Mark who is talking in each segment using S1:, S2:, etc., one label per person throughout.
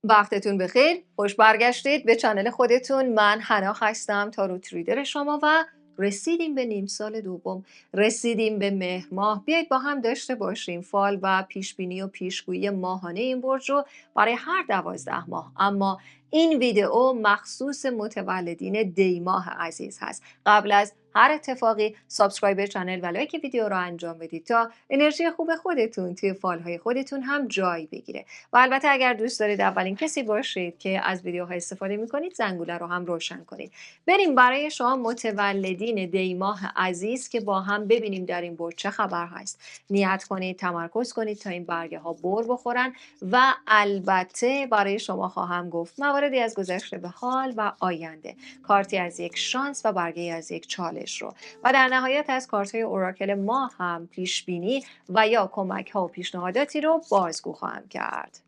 S1: وقتتون بخیر. خوش برگشتید به چنل خودتون. من حنا هستم، تاروت ریدر شما و رسیدیم به نیم سال دوم، رسیدیم به مهر ماه. بیایید با هم داشته باشیم فال و پیشبینی و پیشگویی ماهانه این برج رو برای هر 12 ماه. اما این ویدئو مخصوص متولدین دی ماه عزیز هست. قبل از هر اتفاقی سابسکرایب چنل و لایک ویدیو رو انجام بدید تا انرژی خوب خودتون توی فالهای خودتون هم جای بگیره. و البته اگر دوست دارید اولین کسی باشید که از ویدیوها استفاده میکنید، زنگوله رو هم روشن کنید. بریم برای شما متولدین دی ماه عزیز که با هم ببینیم در این برج چه خبر هست. نیت کنید، تمرکز کنید تا این برگه ها بر بخورن و البته برای شما خواهم گفت مواردی از گذشته به حال و آینده، کارتی از یک شانس و برگه از یک چالش رو، و در نهایت از کارت های اوراکل ماه هم پیش بینی و یا کمک ها و پیشنهاداتی رو بازگو خواهم کرد.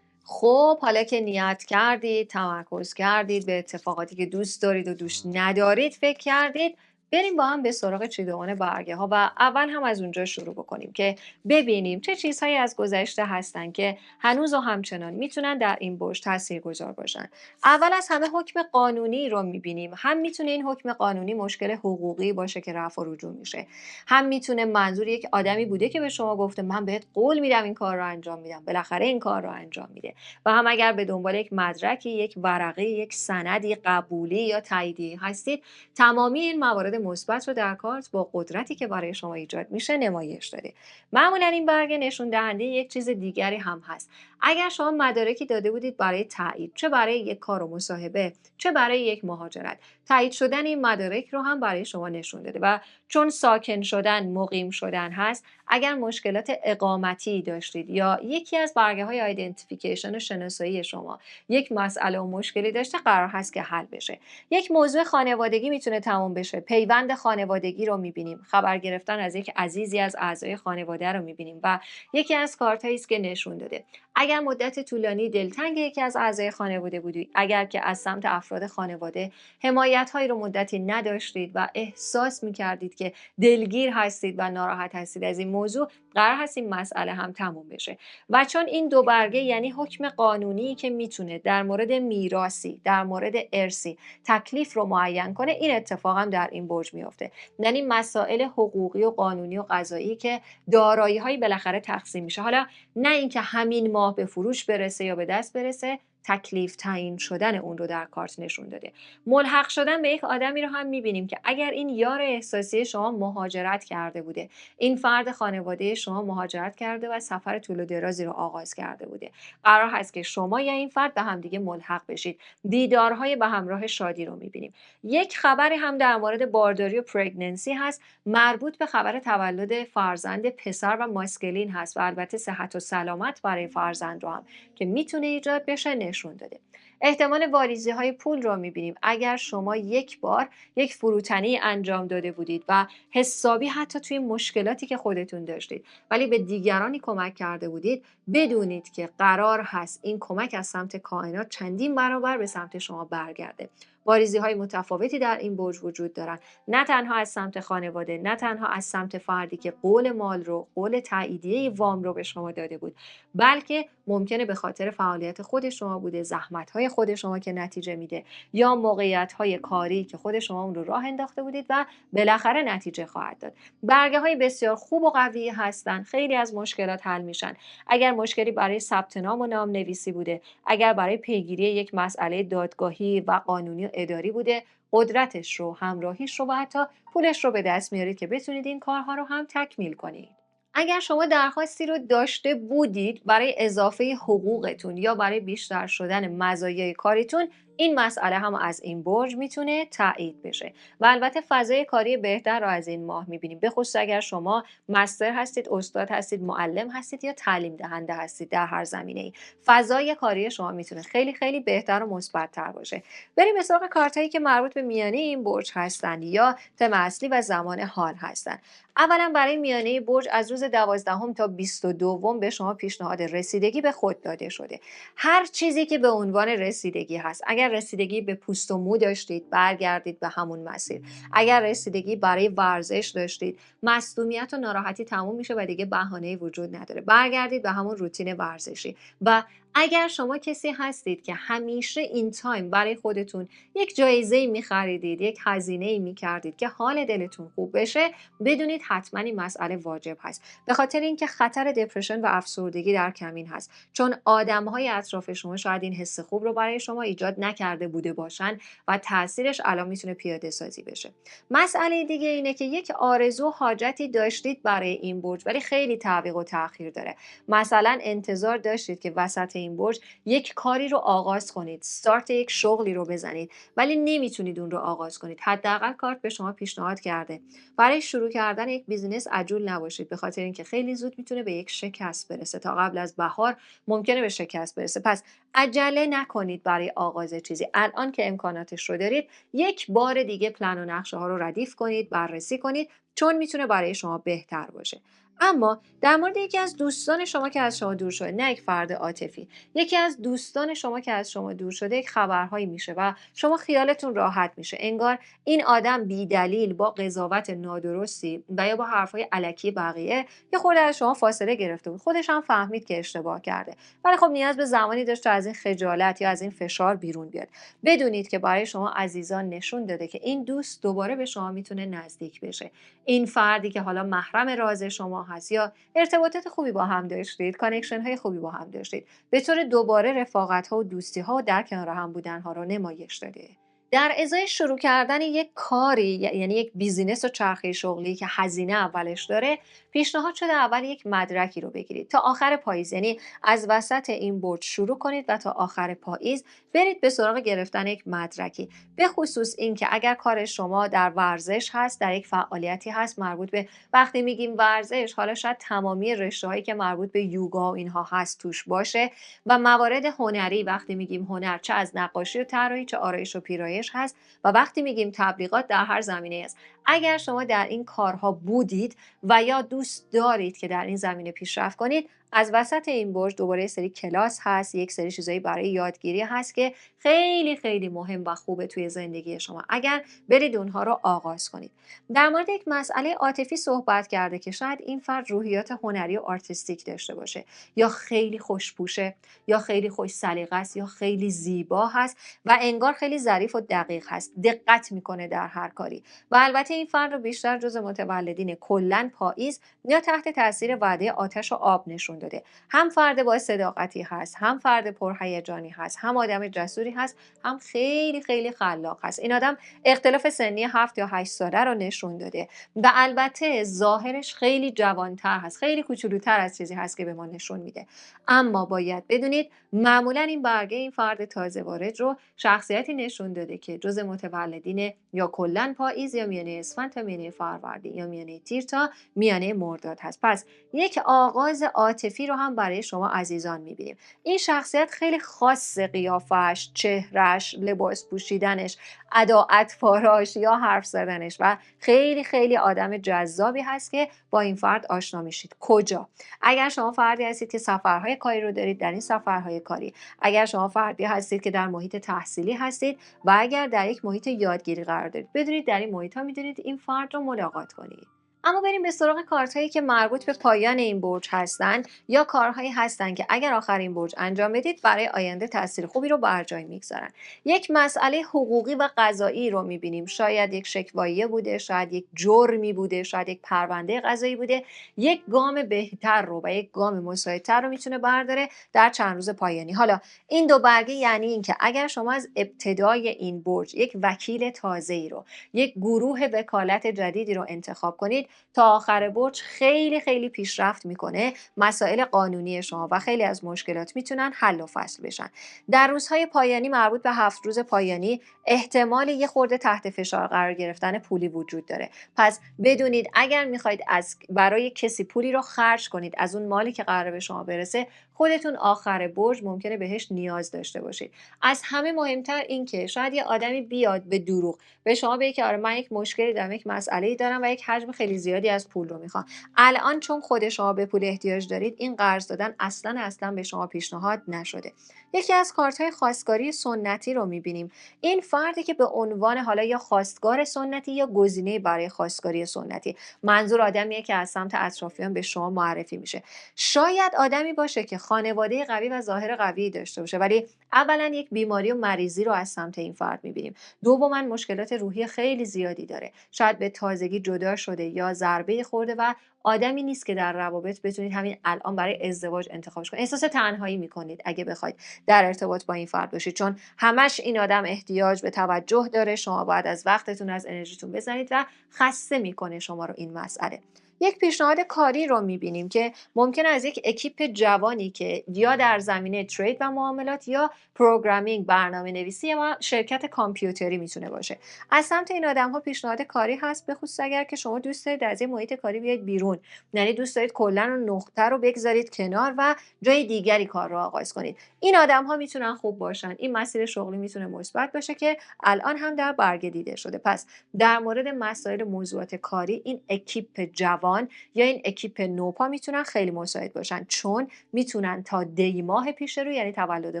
S1: خب حالا که نیت کردید، تمرکز کردید، به اتفاقاتی که دوست دارید و دوست ندارید فکر کردید، بریم با هم به سراغ چیدمان برگه ها و اول هم از اونجا شروع بکنیم که ببینیم چه چیزهایی از گذشته هستن که هنوز و همچنان میتونن در این برج تاثیرگذار باشن. اول از همه حکم قانونی رو میبینیم. هم میتونه این حکم قانونی مشکل حقوقی باشه که رفع و رجوع میشه، هم میتونه منظور یک آدمی بوده که به شما گفته من بهت قول میدم این کار رو انجام میدم، بالاخره این کار رو انجام میده. و هم اگر به دنبال یک مدرکی، یک ورقه، یک سندی قبولی یا تاییدی هستید، تمامی این موارد مثبت رو در کارت با قدرتی که برای شما ایجاد میشه نمایش داده. معمولا این برگه نشون دهنده یک چیز دیگری هم هست. اگر شما مدارکی داده بودید برای تایید، چه برای یک کار و مصاحبه، چه برای یک مهاجرت، تایید شدن این مدارک رو هم برای شما نشون داده. و چون ساکن شدن، مقیم شدن هست، اگر مشکلات اقامتی داشتید یا یکی از برگه های آیدنتیفیکیشن و شناسایی شما یک مسئله و مشکلی داشته، قرار هست که حل بشه. یک موضوع خانوادگی میتونه تموم بشه. پیوند خانوادگی رو میبینیم، خبر گرفتن از یک عزیزی از اعضای خانواده رو میبینیم و یکی از کارتایی است که نشون داده اگر مدت طولانی دلتنگ یکی از اعضای خانواده بودید، اگر که از سمت افراد خانواده حمایت هایی رو مدتی نداشتید و احساس میکردید که دلگیر هستید و ناراحت هستید از این موضوع، قرار هست این مسئله هم تموم بشه. و چون این دو برگه یعنی حکم قانونی که میتونه در مورد میراثی، در مورد ارثی تکلیف رو معین کنه، این اتفاق هم در این برج میفته. یعنی مسائل حقوقی و قانونی و قضایی که دارایی هایی بالاخره تقسیم میشه. حالا نه اینکه همین ماه به فروش برسه یا به دست برسه، تکلیف تعیین شدن اون رو در کارت نشون داده. ملحق شدن به یک آدمی رو هم میبینیم که اگر این یار احساسی شما مهاجرت کرده بوده، این فرد خانواده شما مهاجرت کرده و سفر طول و درازی رو آغاز کرده بوده، قرار هست که شما یا این فرد به همدیگه ملحق بشید. دیدارهای به همراه شادی رو میبینیم. یک خبری هم در مورد بارداری و پرگننسی هست، مربوط به خبر تولد فرزند پسر و ماسکلین هست و البته صحت و سلامت برای فرزند رو هم که میتونه ایجاد بشه نشون داده. احتمال واریزی های پول رو میبینیم. اگر شما یک بار یک فروتنی انجام داده بودید و حسابی حتی توی مشکلاتی که خودتون داشتید ولی به دیگرانی کمک کرده بودید، بدونید که قرار هست این کمک از سمت کائنات چندین برابر به سمت شما برگرده. واریزی های متفاوتی در این برج وجود دارن، نه تنها از سمت خانواده، نه تنها از سمت فردی که قول مال رو، قول تاییدیه وام رو به شما داده بود، بلکه ممکنه به خاطر فعالیت خود شما بوده، زحمت های خود شما که نتیجه میده، یا موقعیت های کاری که خود شما اون رو راه انداخته بودید و بالاخره نتیجه خواهد داد. برگه های بسیار خوب و قوی هستن. خیلی از مشکلات حل میشن. اگر مشکلی برای ثبت نام و نام نویسی بوده، اگر برای پیگیری یک مسئله دادگاهی و قانونی و اداری بوده، قدرتش رو، همراهیش رو و حتی پولش رو به دست میارید که بتونید این کارها رو هم تکمیل کنید. اگر شما درخواستی رو داشته بودید برای اضافه حقوقتون یا برای بیشتر شدن مزایای کاریتون، این مسئله هم از این برج میتونه تایید بشه. و البته فضای کاری بهتر رو از این ماه میبینیم، به خصوص اگر شما مستر هستید، استاد هستید، معلم هستید یا تعلیم دهنده هستید. در هر زمینه‌ای فضای کاری شما میتونه خیلی خیلی بهتر و مثبت‌تر باشه. بریم به سراغ کارتایی که مربوط به میانه این برج هستن یا تم اصلی و زمان حال هستن. اولا برای میانه برج از روز 12 تا 22 به شما پیشنهاد رسیدگی به خود داده شده. هر چیزی که به عنوان رسیدگی هست، اگر رسیدگی به پوست و مو داشتید، برگردید به همون مسیر. اگر رسیدگی برای ورزش داشتید، مصدومیت و ناراحتی تموم میشه و دیگه بهانه‌ای وجود نداره، برگردید به همون روتین ورزشی. و اگر شما کسی هستید که همیشه این تایم برای خودتون یک جایزه می‌خریدید، یک هزینه‌ای می‌کردید که حال دلتون خوب بشه، بدونید حتما این مسئله واجب هست. به خاطر اینکه خطر دپرشن و افسردگی در کمین هست. چون آدم‌های اطراف شما شاید این حس خوب رو برای شما ایجاد نکرده بوده باشن و تاثیرش الان میتونه پیاده سازی بشه. مسئله دیگه اینه که یک آرزو حاجتی داشتید برای این برج ولی خیلی تعویق و تأخیر داره. مثلا انتظار داشتید که وسط این برج یک کاری رو آغاز کنید، استارت یک شغلی رو بزنید، ولی نمیتونید اون رو آغاز کنید. حداقل کارت به شما پیشنهاد کرده برای شروع کردن یک بیزینس عجول نباشید، به خاطر اینکه خیلی زود میتونه به یک شکست برسه. تا قبل از بهار ممکنه به شکست برسه. پس عجله نکنید برای آغاز چیزی. الان که امکاناتش رو دارید، یک بار دیگه پلن و نقشه ها رو ردیف کنید، بررسی کنید، چون میتونه برای شما بهتر باشه. اما در مورد یکی از دوستان شما که از شما دور شده، نه یک فرد عاطفی، یکی از دوستان شما که از شما دور شده، یک خبرهایی میشه و شما خیالتون راحت میشه، انگار این آدم بی دلیل با قضاوت نادرستی و یا با حرفهای الکی بقیه یه خورده از شما فاصله گرفته بود. خودش هم فهمید که اشتباه کرده، ولی خب نیاز به زمانی داشت تا از این خجالت یا از این فشار بیرون بیاد. بدونید که برای شما عزیزان نشون داده که این دوست دوباره به شما میتونه نزدیک بشه. این فردی که حالا محرم راز شما هست یا ارتباطات خوبی با هم داشتید، کانکشن های خوبی با هم داشتید، به طور دوباره رفاقت ها و دوستی ها و در کنار هم بودن ها رو نمایش داده. در ازای شروع کردن یک کاری، یعنی یک بیزینس و چرخه شغلی که هزینه اولش داره، پیشنهاد شده اول یک مدرکی رو بگیرید تا آخر پاییز، یعنی از وسط این برج شروع کنید و تا آخر پاییز برید به سراغ گرفتن یک مدرکی. به خصوص این که اگر کار شما در ورزش هست، در یک فعالیتی هست مربوط به، وقتی میگیم ورزش، حالا شاید تمامی رشته‌هایی که مربوط به یوگا و اینها هست توش باشه، و موارد هنری، وقتی میگیم هنر، چه از نقاشی و طراحی چه آرایش و پیرایش هست، و وقتی میگیم تبلیغات، در هر زمینه است. اگر شما در این کارها بودید و یا دوست دارید که در این زمینه پیشرفت کنید، از وسط این برج دوباره سری کلاس هست، یک سری چیزایی برای یادگیری هست که خیلی خیلی مهم و خوبه توی زندگی شما اگر برید اونها رو آغاز کنید. در مورد یک مسئله عاطفی صحبت کرده که شاید این فرد روحیات هنری و آرتیستیک داشته باشه، یا خیلی خوشپوشه، یا خیلی خوش سلیقه است، یا خیلی زیبا هست و انگار خیلی ظریف و دقیق هست، دقت میکنه در هر کاری. و البته این فرد رو بیشتر جز متولدین کلن پاییز یا تحت تاثیر وعده آتش و آب نشون داده. هم فرد با صداقتی هست، هم فرد پرهیجانی هست، هم آدم جسوری هست، هم خیلی خیلی خلاق هست. این آدم اختلاف سنی 7 یا 8 ساله رو نشون داده و البته ظاهرش خیلی جوانتر هست، خیلی کوچولوتر از چیزی هست که به ما نشون میده. اما باید بدونید معمولا این برگه این فرد تازه وارد رو شخصیتی نشون داده که جز متولدین یا کلا پاییز یا میانه اسفند تا میانه فروردین یا میانه تیر تا میانه مرداد هست. پس یک آغاز عاطفی رو هم برای شما عزیزان میبینیم. این شخصیت خیلی خاص، قیافش، چهرش، لباس پوشیدنش، ادا اطوارش یا حرف زدنش، و خیلی خیلی آدم جذابی هست که با این فرد آشنا میشید. کجا؟ اگر شما فردی هستید که سفرهای کاری رو دارید، در این سفرهای کاری. اگر شما فردی هستید که در محیط تحصیلی هستید و اگر در یک محیط یادگیری قرار دارید، بدونید در این محیط ها میدونید این فرد رو ملاقات کنید. اما بریم به سراغ کارهایی که مربوط به پایان این برج هستند یا کارهایی هستند که اگر آخر این برج انجام بدید برای آینده تاثیر خوبی رو بر جای میگذارن. یک مسئله حقوقی و قضایی رو میبینیم. شاید یک شکواییه بوده، شاید یک جرمی بوده، شاید یک پرونده قضایی بوده. یک گام بهتر رو و یک گام مساعدتر رو میتونه برداره در چند روز پایانی. حالا این دو برگه یعنی این که اگر شما از ابتدای این برج یک وکیل تازه‌ای رو، یک گروه وکالت جدیدی رو انتخاب کنید، تا آخر برج خیلی خیلی پیشرفت میکنه. مسائل قانونی شما و خیلی از مشکلات میتونن حل و فصل بشن. در روزهای پایانی مربوط به 7 روز پایانی احتمال یه خورده تحت فشار قرار گرفتن پولی وجود داره. پس بدونید اگر میخواید برای کسی پولی رو خرج کنید از اون مالی که قراره به شما برسه، خودتون آخر برج ممکنه بهش نیاز داشته باشید. از همه مهمتر این که شاید یه آدمی بیاد به دروغ به شما بگه که آره من یک مشکلی دارم، یک مسئله‌ای دارم و یک حجم خیلی زیادی از پول رو میخوام. الان چون خود شما به پول احتیاج دارید، این قرض دادن اصلا به شما پیشنهاد نشده. یکی از کارت‌های خواستگاری سنتی رو میبینیم. این فردی که به عنوان حالا یا خواستگار سنتی یا گزینه برای خواستگاری سنتی، منظور آدمیه که از سمت اطرافیان به شما معرفی میشه. شاید آدمی باشه که خانواده قوی و ظاهر قوی داشته باشه، ولی اولا یک بیماری و مریضی رو از سمت این فرد میبینیم. دوما مشکلات روحی خیلی زیادی داره، شاید به تازگی جدا شده یا ضربه خورده و آدمی نیست که در روابط بتونید همین الان برای ازدواج انتخابش کنید. احساس تنهایی میکنید اگه بخواید در ارتباط با این فرد باشید، چون همش این آدم احتیاج به توجه داره، شما باید از وقتتون از انرژیتون بزنید و خسته میکنه شما رو این مسئله. یک پیشنهاد کاری رو میبینیم که ممکن از یک اکیپ جوانی که یا در زمینه ترید و معاملات یا پروگرامینگ، برنامه نویسی و شرکت کامپیوتری میتونه باشه. از سمت این آدم ها پیشنهاد کاری هست، به خصوص اگر که شما دوست دارید از این محیط کاری بیاید بیرون، یعنی دوست دارید کلا اون نقطه رو بگذارید کنار و جای دیگری کار رو آغاز کنید. این آدم ها میتونن خوب باشن، این مسیر شغلی میتونه مثبت باشه که الان هم در برگه دیده شده. پس در مورد مسائل موضوعات کاری این اکیپ جوان یا این اکیپ نوپا میتونن خیلی مساعد باشن، چون میتونن تا دی ماه پیش رو، یعنی تولد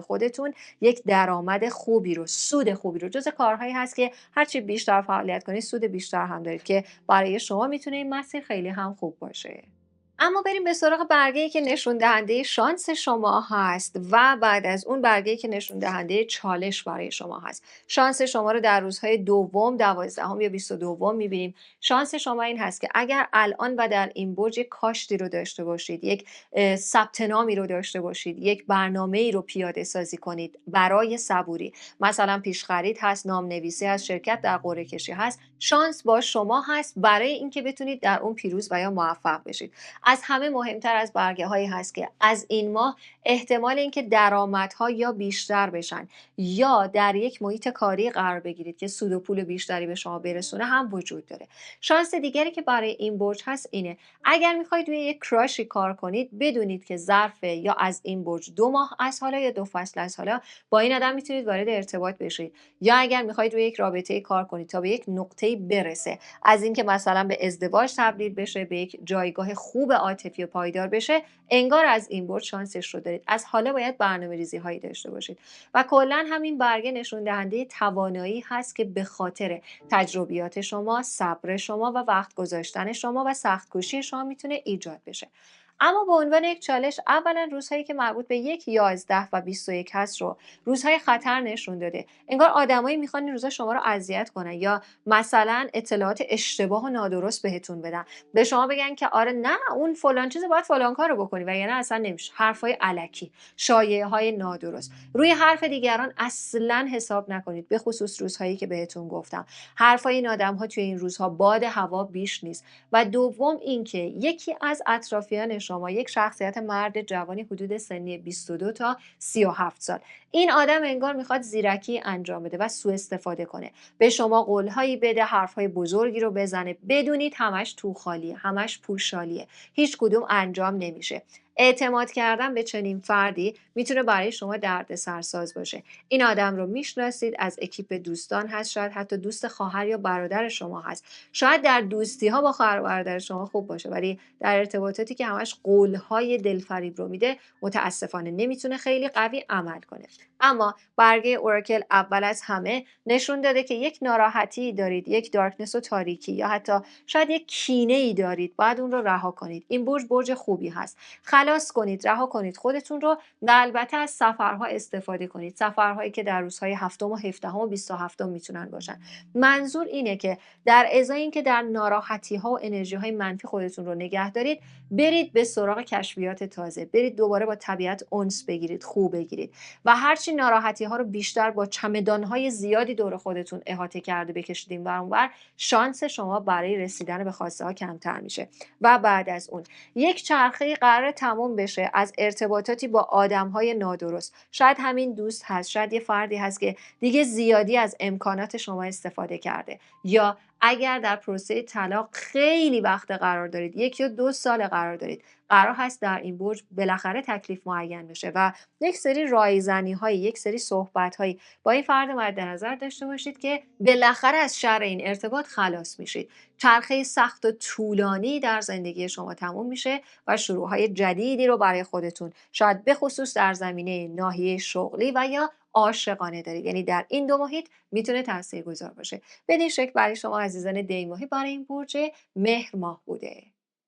S1: خودتون، یک درآمد خوبی رو، سود خوبی رو، جز کارهایی هست که هرچی بیشتر فعالیت کنید سود بیشتر هم دارید، که برای شما میتونه این مسیر خیلی هم خوب باشه. اما بریم به سراغ برگه‌ای که نشون دهنده شانس شما هست و بعد از اون برگه‌ای که نشون دهنده چالش برای شما هست. شانس شما رو در روزهای دوم، 12 یا 22 می‌بینیم. شانس شما این هست که اگر الان و در این برج یک کاشتی رو داشته باشید، یک ثبت نامی رو داشته باشید، یک برنامه‌ای رو پیاده سازی کنید برای صبوری، مثلا پیش خرید هست، نام نویسی هست، شرکت در قرعه کشی هست، شانس با شما هست برای اینکه بتونید در اون پیروز و یا موفق بشید. از همه مهمتر از برگه هایی هست که از این ماه احتمال اینکه درآمدها یا بیشتر بشن یا در یک محیط کاری قرار بگیرید که سود و پول بیشتری به شما برسونه هم وجود داره. شانس دیگری که برای این برج هست اینه: اگر میخواید روی یک کراشی کار کنید، بدونید که ظرف یا از این برج 2 ماه از حالا یا 2 فصل از حالا با این آدم میتونید وارد ارتباط بشید، یا اگر میخواید روی یک رابطه کار کنید تا به یک نقطه برسه از اینکه مثلا به ازدواج تبدیل بشه، به یک جایگاه خوب عاطفی و پایدار بشه، انگار از این برج شانسش رو دارید. از حالا باید برنامه‌ریزی هایی داشته باشید و کلا همین برگه نشون دهنده توانایی هست که به خاطر تجربیات شما، صبر شما و وقت گذاشتن شما و سخت کوشی شما میتونه ایجاد بشه. اما به عنوان یک چالش، اولا روزهایی که مربوط به 1، 11 و 21 هست رو روزهای خطر نشون داده. انگار آدمایی میخوان این روزا شما رو اذیت کنن یا مثلا اطلاعات اشتباه و نادرست بهتون بدن، به شما بگن که آره نه اون فلان چیزو باید فلان کارو بکنی و یعنی اصلا نمیشه. حرفای الکی، شایعه های نادرست، روی حرف دیگران اصلا حساب نکنید، به خصوص روزهایی که بهتون گفتم. حرفای این آدم ها توی این روزها باد هوا بیش نیست. و دوم اینکه یکی از اطرافیان شما، یک شخصیت مرد جوانی حدود سنی 22 تا 37 سال، این آدم انگار میخواد زیرکی انجام بده و سوء استفاده کنه، به شما قولهایی بده، حرفهای بزرگی رو بزنه، بدونید همش تو خالیه، همش پوشالیه، هیچ کدوم انجام نمیشه. اعتماد کردن به چنین فردی میتونه برای شما دردسرساز باشه. این آدم رو میشناسید، از اکیپ دوستان هست، شاید حتی دوست خواهر یا برادر شما هست، شاید در دوستی ها با خواهر و برادر شما خوب باشه، ولی در ارتباطاتی که همش قولهای دلفریب رو میده متاسفانه نمیتونه خیلی قوی عمل کنه. اما برگه اوراکل اول از همه نشون داده که یک ناراحتی دارید، یک دارکنس و تاریکی، یا حتی شاید یک کینه ای دارید، باید اون رو رها کنید. این برج خوبی هست، خلاص کنید، رها کنید خودتون رو و البته از سفرها استفاده کنید، سفرهایی که در روزهای 7 و 17 و 27 میتونن باشن. منظور اینه که در ازای اینکه در ناراحتی ها و انرژی های منفی خودتون رو نگه دارید، برید به سراغ کشفیات تازه، برید دوباره با طبیعت انس بگیرید، خوب بگیرید و هرچی ناراحتی ها رو بیشتر با چمدان های زیادی دور خودتون احاطه کرده بکشید این ور اون ور، شانس شما برای رسیدن به خواسته ها کمتر میشه. و بعد از اون یک چرخه قرار تموم بشه از ارتباطاتی با آدم های نادرست. شاید همین دوست هست، شاید یه فردی هست که دیگه زیادی از امکانات شما استفاده کرده، یا اگر در پروسه طلاق خیلی وقت قرار دارید، 1 یا 2 سال قرار دارید، قرار هست در این برج بالاخره تکلیف معین بشه و یک سری رایزنی هایی، یک سری صحبت هایی با این فرد مد نظر داشته باشید که بالاخره از شر این ارتباط خلاص میشید. چرخه سخت و طولانی در زندگی شما تموم میشه و شروعهای جدیدی رو برای خودتون، شاید به خصوص در زمینه ناحیه شغلی و یا عاشقانه دارید. یعنی در این دو محیط میتونه تاثیرگذار باشه. بدین شکل برای شما عزیزان دی ماهی برای این برج مهر ماه بوده.